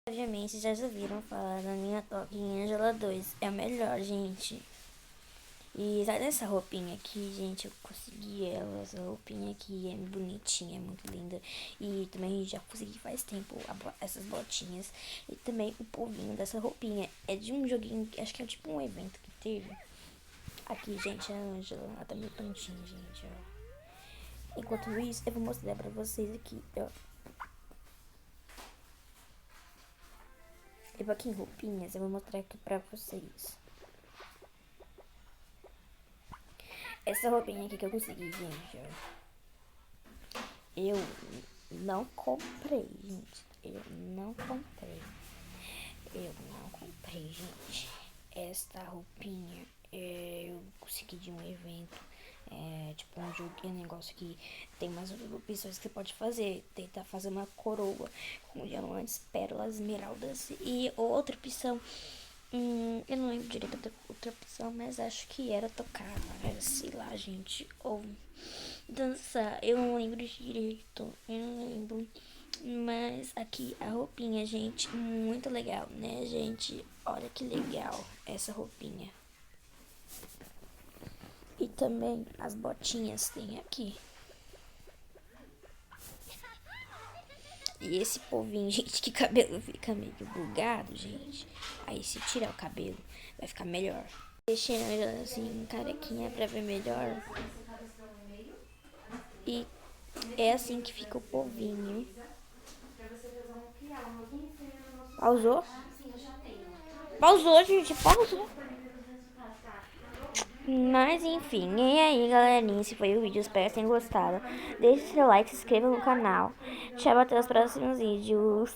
Obviamente já ouviram falar da minha top em Angela 2. É o melhor, gente. E sabe essa roupinha aqui, gente? Eu consegui ela. Essa roupinha aqui é bonitinha, é muito linda. E também já consegui faz tempo essas botinhas. E também o povinho dessa roupinha. É de um joguinho, acho que é tipo um evento que teve. Aqui, gente, a Angela. Ela tá meio tontinha, gente, ó. Enquanto isso, eu vou mostrar pra vocês aqui, ó. Eu vou aqui em roupinhas, eu vou mostrar aqui pra vocês. Essa roupinha aqui que eu consegui, gente, ó. Eu não comprei, gente. Eu não comprei. Eu não comprei, gente. Esta roupinha eu consegui de um evento. É tipo um jogo, um negócio que tem umas opções que você pode fazer. Tentar fazer uma coroa com diamantes, pérolas, esmeraldas. E outra opção, eu não lembro direito da outra opção, mas acho que era tocar, sei lá, gente. Ou dançar, eu não lembro direito. Eu não lembro. Mas aqui a roupinha, gente, muito legal, né, gente? Olha que legal essa roupinha. E também as botinhas tem aqui. E esse povinho, gente, que cabelo fica meio bugado, gente. Aí se tirar o cabelo, vai ficar melhor. Deixando assim, carequinha pra ver melhor. E é assim que fica o povinho. Pausou? Pausou, gente, pausou. Mas enfim, e aí galerinha, esse foi o vídeo, espero que tenham gostado. Deixe seu like, se inscreva no canal. Tchau, até os próximos vídeos.